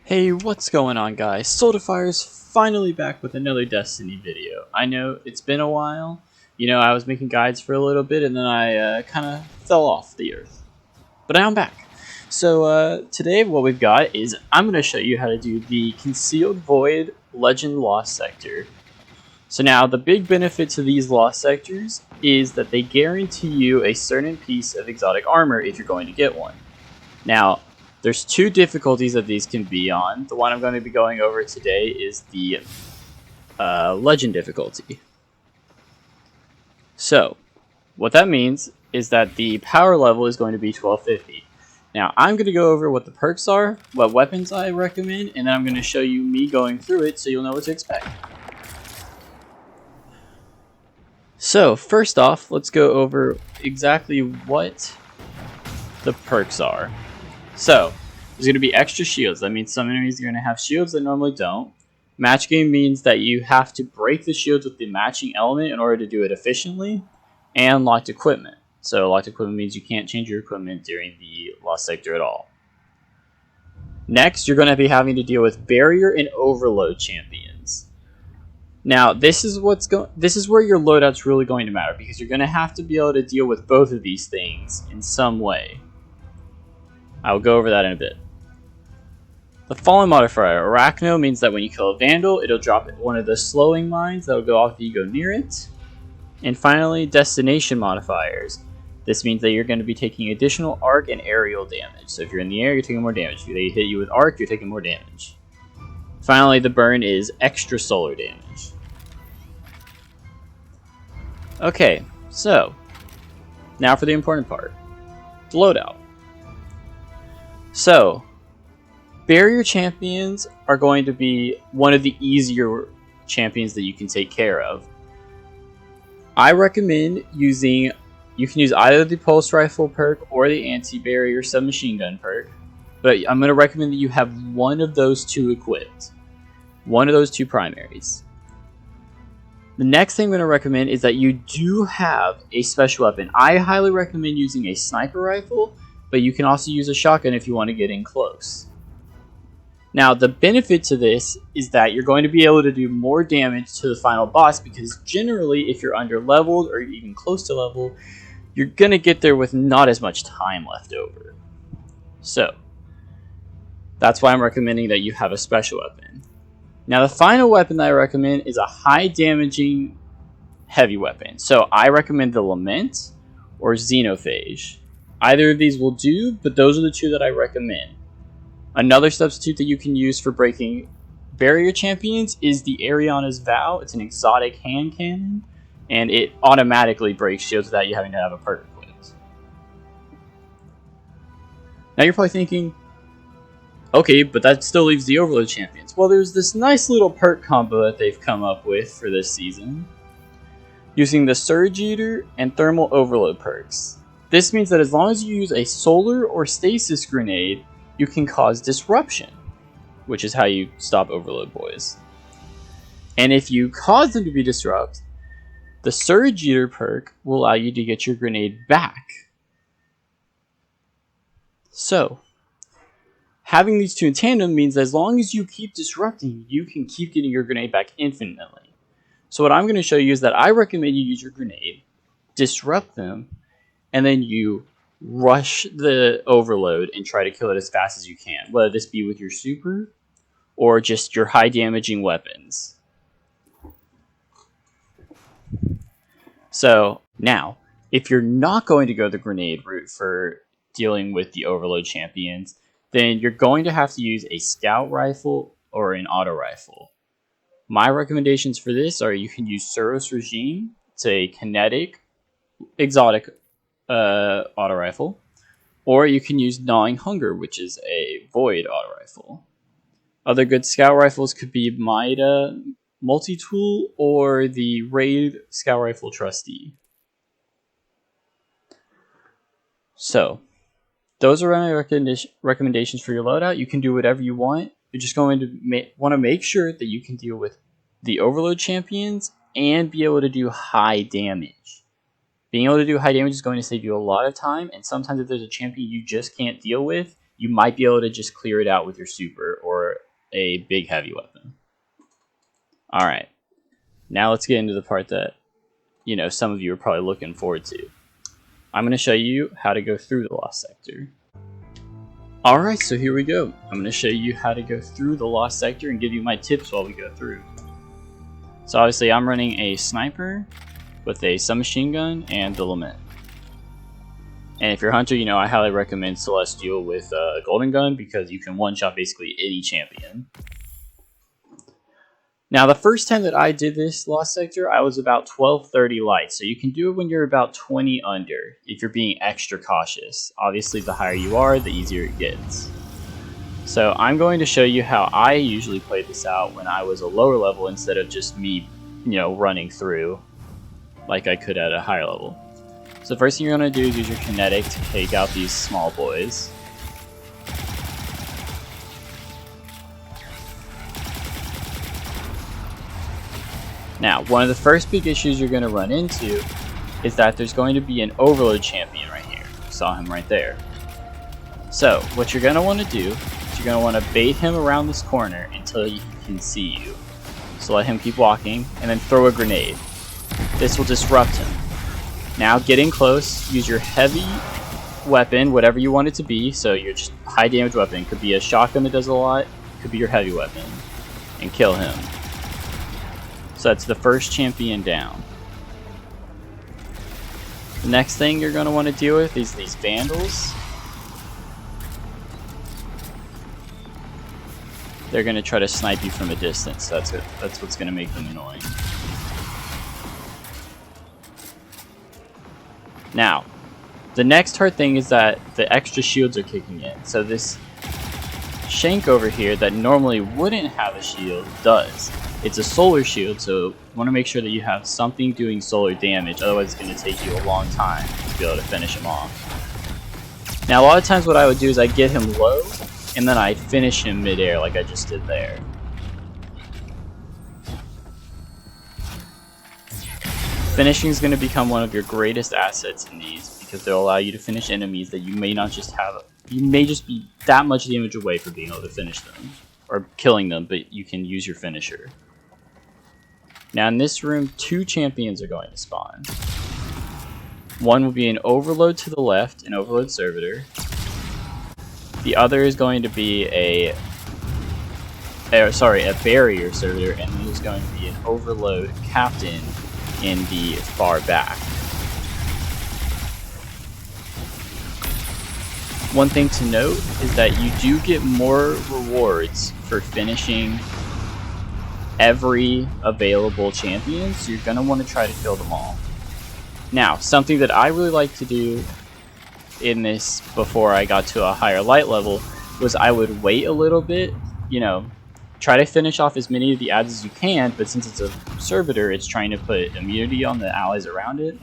Hey, what's going on, guys? Soldifire's finally back with another Destiny video. I know it's been a while. You know, I was making guides for a little bit and then I kind of fell off the earth. But now I'm back. So today what we've got is I'm going to show you how to do the Concealed Void Legend Lost Sector. So now the big benefit to these Lost Sectors is that they guarantee you a certain piece of exotic armor if you're going to get one. Now, there's two difficulties that these can be on. The one I'm going to be going over today is the Legend difficulty. So, what that means is that the power level is going to be 1250. Now, I'm going to go over what the perks are, what weapons I recommend, and then I'm going to show you me going through it so you'll know what to expect. So, first off, let's go over exactly what the perks are. So, there's going to be extra shields. That means some enemies are going to have shields that normally don't. Match game means that you have to break the shields with the matching element in order to do it efficiently. And locked equipment. So locked equipment means you can't change your equipment during the Lost Sector at all. Next, you're going to be having to deal with Barrier and Overload champions. Now, this is where your loadout's really going to matter, because you're going to have to be able to deal with both of these things in some way. I'll go over that in a bit. The Fallen modifier, Arachno, means that when you kill a Vandal, it'll drop one of the slowing mines that will go off if you go near it. And finally, Destination modifiers. This means that you're going to be taking additional arc and aerial damage. So if you're in the air, you're taking more damage. If they hit you with arc, you're taking more damage. Finally, the burn is extra solar damage. Okay, so now for the important part. The loadout. So, Barrier champions are going to be one of the easier champions that you can take care of. I recommend using, you can use either the Pulse Rifle perk or the Anti-Barrier Submachine Gun perk, but I'm going to recommend that you have one of those two equipped. One of those two primaries. The next thing I'm going to recommend is that you do have a special weapon. I highly recommend using a Sniper Rifle, but you can also use a shotgun if you want to get in close. Now, the benefit to this is that you're going to be able to do more damage to the final boss, because generally, if you're under leveled or even close to level, you're going to get there with not as much time left over. So, that's why I'm recommending that you have a special weapon. Now, the final weapon that I recommend is a high damaging heavy weapon. So, I recommend the Lament or Xenophage. Either of these will do, but those are the two that I recommend. Another substitute that you can use for breaking barrier champions is the Ariana's Vow. It's an exotic hand cannon, and it automatically breaks shields without you having to have a perk equipped. Now you're probably thinking, okay, but that still leaves the Overload champions. Well, there's this nice little perk combo that they've come up with for this season, using the Surge Eater and Thermal Overload perks. This means that as long as you use a solar or stasis grenade, you can cause disruption, which is how you stop Overload boys. And if you cause them to be disrupted, the Surge Eater perk will allow you to get your grenade back. So, having these two in tandem means that as long as you keep disrupting, you can keep getting your grenade back infinitely. So what I'm going to show you is that I recommend you use your grenade, disrupt them, and then you rush the Overload and try to kill it as fast as you can, whether this be with your super or just your high damaging weapons. So now, if you're not going to go the grenade route for dealing with the Overload champions, then you're going to have to use a scout rifle or an auto rifle. My recommendations for this are you can use Suros Regime. It's a kinetic exotic auto rifle, or you can use Gnawing Hunger, which is a void auto rifle. Other good scout rifles could be Mida Multi-Tool or the Raid Scout Rifle Trustee. So, those are my recommendations for your loadout. You can do whatever you want. You're just going to want to make sure that you can deal with the Overload champions and be able to do high damage. Being able to do high damage is going to save you a lot of time, and sometimes if there's a champion you just can't deal with, you might be able to just clear it out with your super or for a big heavy weapon. Alright, now let's get into the part that, you know, some of you are probably looking forward to. I'm going to show you how to go through the Lost Sector. Alright, so here we go. I'm going to show you how to go through the Lost Sector and give you my tips while we go through. So obviously I'm running a sniper with a submachine gun and the Lament. And if you're a hunter, you know I highly recommend Celestial with a golden gun because you can one-shot basically any champion. Now the first time that I did this Lost Sector, I was about 1230 light, so you can do it when you're about 20 under, if you're being extra cautious. Obviously the higher you are, the easier it gets. So I'm going to show you how I usually played this out when I was a lower level instead of just me, you know, running through like I could at a higher level. So the first thing you're going to do is use your kinetic to take out these small boys. Now, one of the first big issues you're going to run into is that there's going to be an overload champion right here. You saw him right there. So, what you're going to want to do is you're going to want to bait him around this corner until he can see you. So let him keep walking, and then throw a grenade. This will disrupt him. Now, getting close, use your heavy weapon, whatever you want it to be. So your just high damage weapon. Could be a shotgun that does a lot, could be your heavy weapon. And kill him. So that's the first champion down. The next thing you're going to want to deal with is these Vandals. They're going to try to snipe you from a distance. So that's what's going to make them annoying. Now, the next hard thing is that the extra shields are kicking in. So this Shank over here that normally wouldn't have a shield does. It's a solar shield, so you want to make sure that you have something doing solar damage, otherwise it's going to take you a long time to be able to finish him off. Now a lot of times what I would do is I'd get him low, and then I'd finish him midair like I just did there. Finishing is going to become one of your greatest assets in these, because they'll allow you to finish enemies that you may not just have, you may just be that much damage away from being able to finish them, or killing them, but you can use your finisher. Now in this room, 2 champions are going to spawn. One will be an overload to the left, an overload servitor. The other is going to be a barrier servitor, and there's going to be an overload captain in the far back. One thing to note is that you do get more rewards for finishing every available champion, so you're going to want to try to kill them all. Now, something that I really like to do in this before I got to a higher light level was I would wait a little bit, you know, try to finish off as many of the ads as you can, but since it's a servitor, it's trying to put immunity on the allies around it.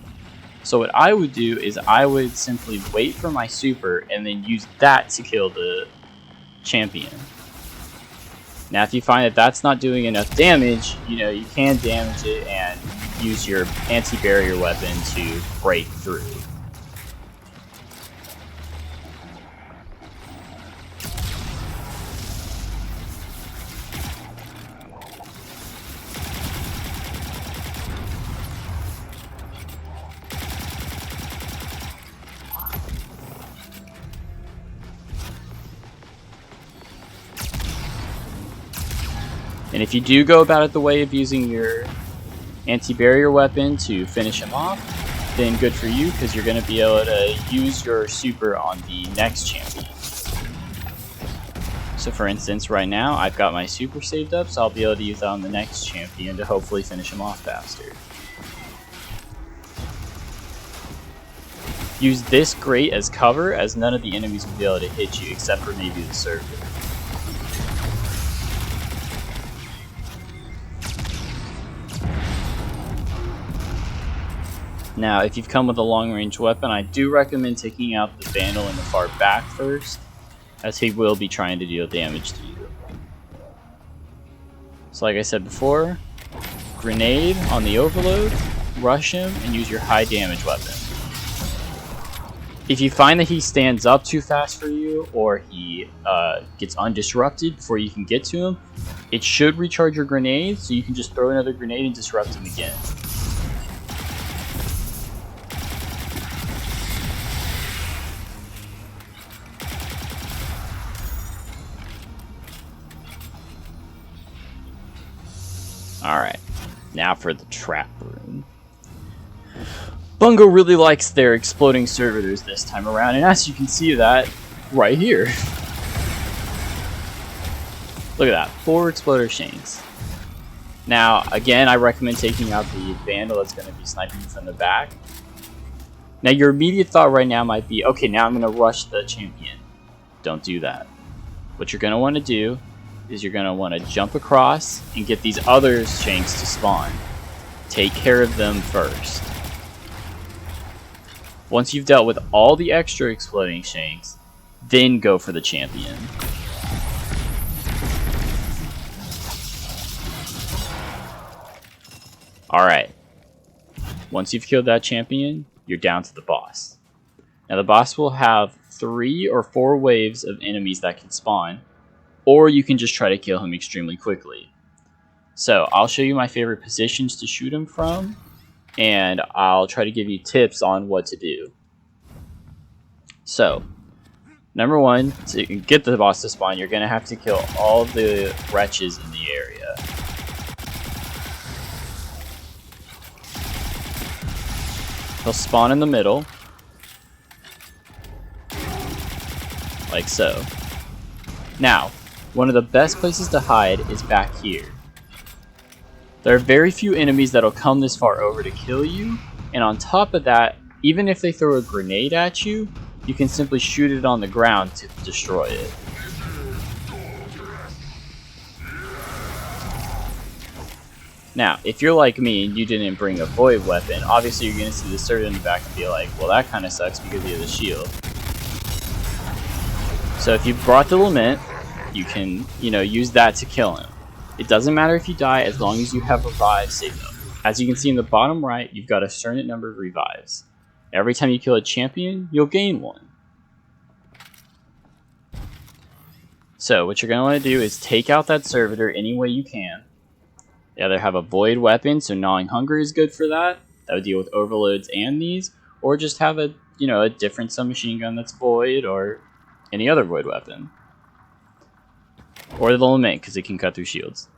So what I would do is I would simply wait for my super and then use that to kill the champion. Now if you find that that's not doing enough damage, you know, you can damage it and use your anti-barrier weapon to break through. And if you do go about it the way of using your anti-barrier weapon to finish him off, then good for you, because you're going to be able to use your super on the next champion. So for instance, right now I've got my super saved up, so I'll be able to use that on the next champion to hopefully finish him off faster. Use this grate as cover, as none of the enemies will be able to hit you except for maybe the servitor. Now, if you've come with a long-range weapon, I do recommend taking out the Vandal in the far back first, as he will be trying to deal damage to you. So like I said before, grenade on the overload, rush him, and use your high damage weapon. If you find that he stands up too fast for you, or he gets undisrupted before you can get to him, it should recharge your grenade, so you can just throw another grenade and disrupt him again. Alright, now for the trap room. Bungo really likes their exploding servitors this time around, and as you can see that right here. Look at that, 4 exploder shanks. Now, again, I recommend taking out the Vandal that's going to be sniping you from the back. Now, your immediate thought right now might be, okay, now I'm going to rush the champion. Don't do that. What you're going to want to do is you're going to want to jump across and get these other shanks to spawn. Take care of them first. Once you've dealt with all the extra exploding shanks, then go for the champion. Alright. Once you've killed that champion, you're down to the boss. Now the boss will have 3 or 4 waves of enemies that can spawn, or you can just try to kill him extremely quickly. So I'll show you my favorite positions to shoot him from, and I'll try to give you tips on what to do. So, number 1, to get the boss to spawn, you're going to have to kill all the wretches in the area. He'll spawn in the middle, like so. Now, one of the best places to hide is back here. There are very few enemies that'll come this far over to kill you, and on top of that, even if they throw a grenade at you, you can simply shoot it on the ground to destroy it. Now, if you're like me and you didn't bring a void weapon, obviously you're going to see the servant in the back and be like, well, that kind of sucks because you have the shield. So if you brought the lament, you can, use that to kill him. It doesn't matter if you die as long as you have revives saved up. As you can see in the bottom right, you've got a certain number of revives. Every time you kill a champion, you'll gain 1. So what you're going to want to do is take out that servitor any way you can. They either have a void weapon, so gnawing hunger is good for that. That would deal with overloads and these, or just have a different submachine gun that's void, or any other void weapon. Or the lament, because it can cut through shields.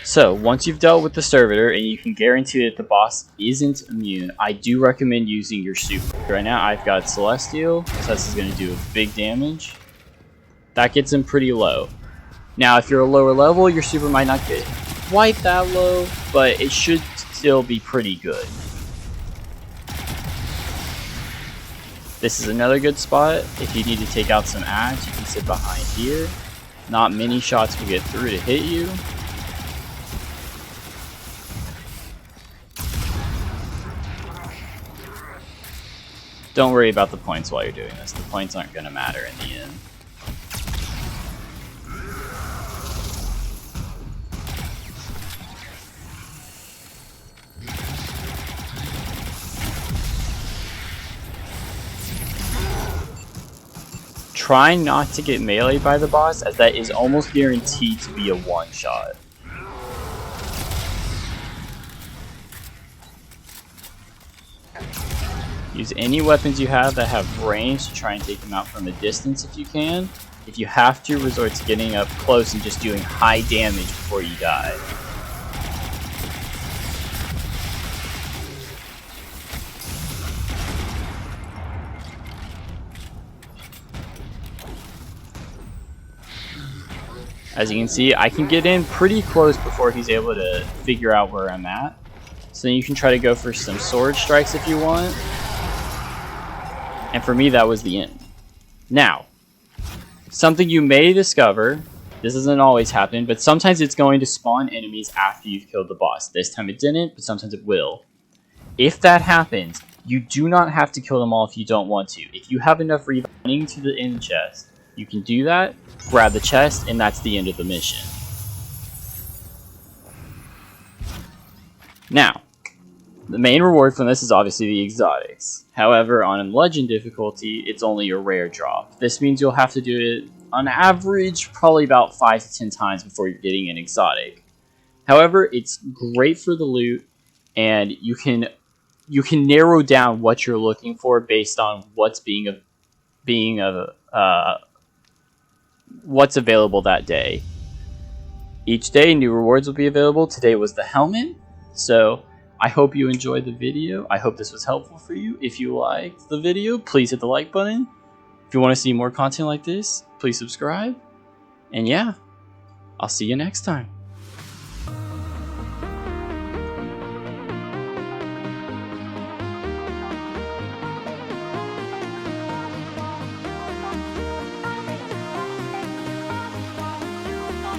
So, once you've dealt with the servitor, and you can guarantee that the boss isn't immune, I do recommend using your super. Right now, I've got Celestial, so this is going to do big damage. That gets him pretty low. Now, if you're a lower level, your super might not get quite that low, but it should still be pretty good. This is another good spot. If you need to take out some ads, you can sit behind here. Not many shots will get through to hit you. Don't worry about the points while you're doing this. The points aren't going to matter in the end. Try not to get meleeed by the boss, as that is almost guaranteed to be a one-shot. Use any weapons you have that have range to try and take them out from a distance if you can. If you have to, resort to getting up close and just doing high damage before you die. As you can see, I can get in pretty close before he's able to figure out where I'm at. So then you can try to go for some sword strikes if you want. And for me, that was the end. Now, something you may discover, this doesn't always happen, but sometimes it's going to spawn enemies after you've killed the boss. This time it didn't, but sometimes it will. If that happens, you do not have to kill them all if you don't want to. If you have enough running to the end chest, you can do that, grab the chest, and that's the end of the mission. Now, the main reward from this is obviously the exotics. However, on Legend difficulty, it's only a rare drop. This means you'll have to do it on average probably about 5 to 10 times before you're getting an exotic. However, it's great for the loot, and you can narrow down what you're looking for based on what's what's available that day. Each day, new rewards will be available. Today was the helmet, so I hope you enjoyed the video. I hope this was helpful for you. If you liked the video, please hit the like button. If you want to see more content like this, please subscribe. And yeah, I'll see you next time.